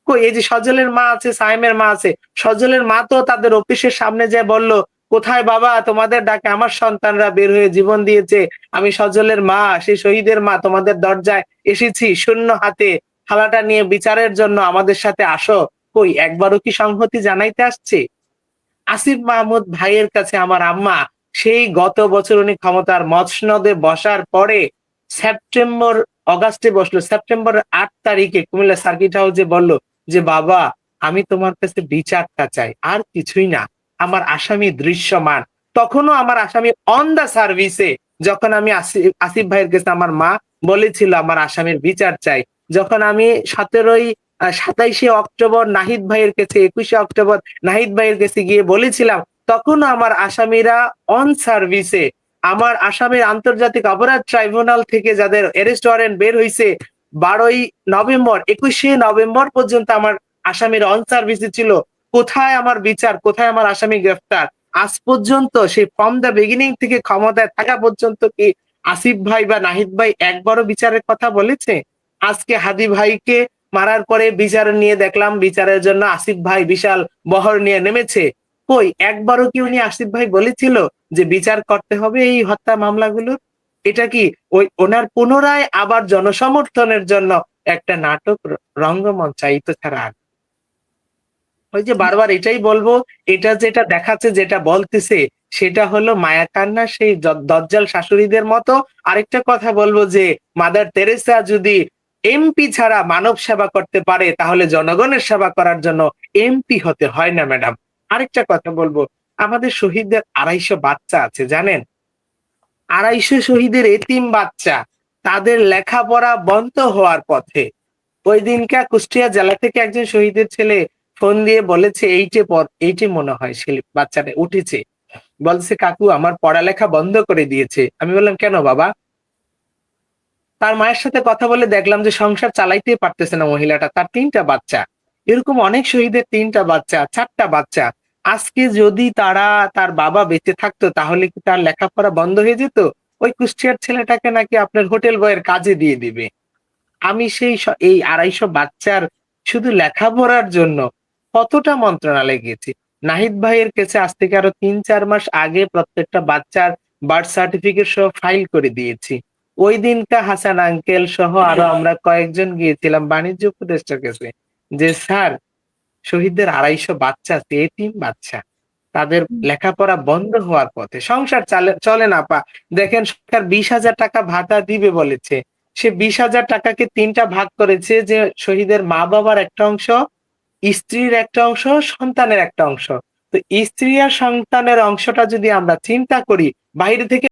কই এই যে সজলের মা আছে, সাইমের মা আছে। সজলের মা তো তাদের অফিসের সামনে যেয়ে বলল, "কোথায় বাবা? তোমাদের ডাকে আমার সন্তানরা বের হয়ে জীবন দিয়েছে। আমি সজলের মা, সেই শহীদের মা তোমাদের দরজায় এসেছি শূন্য হাতে। থালাটা নিয়ে বিচারের জন্য আমাদের সাথে আসো।" কই একবারও কি সংহতি জানাইতে আসছে? আসিফ মাহমুদ ভাইয়ের কাছে আমার আম্মা সেই গত বছর উনি ক্ষমতার মসনদে বসার পরে সেপ্টেম্বর অগাস্টে বসলো। সেপ্টেম্বরের ৮ তারিখে কুমিল্লা সার্কিট হাউসে বলল যে, "বাবা আমি তোমার কাছে বিচারটা চাই। আর কিছুই না। আমার আসামি দৃশ্যমান।" তখনও আমার আসামি অন দ্য সার্ভিসে যখন আমি আসিফ ভাইয়ের কাছে আমার মা বলেছিল আমার আসামির বিচার চাই। যখন আমি ২৭শে অক্টোবর নাহিদ ভাইয়ের কাছে ২১শে অক্টোবর নাহিদ ভাইয়ের কাছে গিয়ে বলেছিলাম, তখনও আমার আসামিরা অন সার্ভিসে আমার আসামের আন্তর্জাতিক অপরাধ ট্রাইব্যুনাল থেকে যাদের অ্যারেস্ট ওয়ারেন্ট বের হইছে ১২ই নভেম্বর, ২১শে নভেম্বর পর্যন্ত আমার আসামিরা অন সার্ভিসে ছিল। কোথায় আমার বিচার? কোথায় আমার আসামি গ্রেফতার? আজ পর্যন্ত সেই ফ্রম দ্য বিগিনিং থেকে ক্ষমতায় থাকা পর্যন্ত কি আসিফ ভাই বা নাহিদ ভাই একবারও বিচারের কথা বলেছে? আজকে হাদী ভাইকে মারার পরে বিচার নিয়ে দেখলাম বিচারের জন্য আসিফ ভাই বিশাল বহর নিয়ে নেমেছে। কই একবারও কি উনি আসিফ ভাই বলেছিল যে বিচার করতে হবে এই হত্যা মামলাগুলোর? এটা কি ওই ওনার পুনরায় আবার জনসমর্থনের জন্য একটা নাটক রঙ্গমঞ্চায়িত ছাড়া আর ওই যে বারবার এটাই বলবো, এটা যেটা দেখাচ্ছে যেটা বলতেছে সেটা হলো মায়া কান্না সেই দজ্জাল শাশুড়িদের মতো। আরেকটা কথা বলবো যে মাদার তেরেসা যদি এমপি ছাড়া মানব সেবা করতে পারে তাহলে জনগণের সেবা করার জন্য এমপি হতে হয় না ম্যাডাম। আরেকটা কথা বলবো, আমাদের শহীদদের ২৫০ বাচ্চা আছে জানেন? ২৫০ শহীদের এতিম বাচ্চা তাদের লেখাপড়া বন্ধ হওয়ার পথে। ওই দিনকা কুষ্টিয়া জেলা থেকে একজন শহীদের ছেলে ফোন দিয়ে বলেছে এইটে মনে হয় ছেলে বাচ্চাটা উঠেছে। বলছে, "কাকু আমার পড়ালেখা বন্ধ করে দিয়েছে।" আমি বললাম, "কেন বাবা?" তার মায়ের সাথে কথা বলে দেখলাম যে সংসার চালাইতেই পারতেছে না মহিলাটা। তার ৩ টা বাচ্চা। এরকম অনেক শহীদের ৩ টা বাচ্চা, ৪ টা বাচ্চা। আজকে যদি তার বাবা বেঁচে থাকতো তাহলে কি তার লেখাপড়া বন্ধ হয়ে যেত? ওই কুষ্টিয়ার ছেলেটাকে নাকি আপনার হোটেল বয়ের কাজে দিয়ে দিবে। আমি এই ২৫০ বাচ্চার শুধু লেখাপড়ার জন্য কতটা মন্ত্রণালয়ে গিয়েছি। নাহিদ ভাইয়ের কাছে আজ থেকে আরো ৩-৪ মাস আগে প্রত্যেকটা বাচ্চার বার্থ সার্টিফিকেট সহ ফাইল করে দিয়েছি। ওই দিনটা হাসান আঙ্কেল সহ আরো আমরা কয়েকজন গিয়েছিলাম বাণিজ্য উপদেষ্টার কাছে যে, "স্যার শহীদদের ২৫০ বাচ্চা আছে, এতিম বাচ্চা। তাদের লেখাপড়া বন্ধ হওয়ার পথে। সংসার চলে না আপা। দেখেন সরকার ২০,০০০ টাকা ভাতা দিবে বলেছে। সে ২০,০০০ টাকাকে ৩ টা ভাগ করেছে যে শহীদের মা-বাবার একটা অংশ, স্ত্রীর একটা অংশ, সন্তানের একটা অংশ। তো স্ত্রী আর সন্তানের অংশটা যদি আমরা চিন্তা করি বাইরে থেকে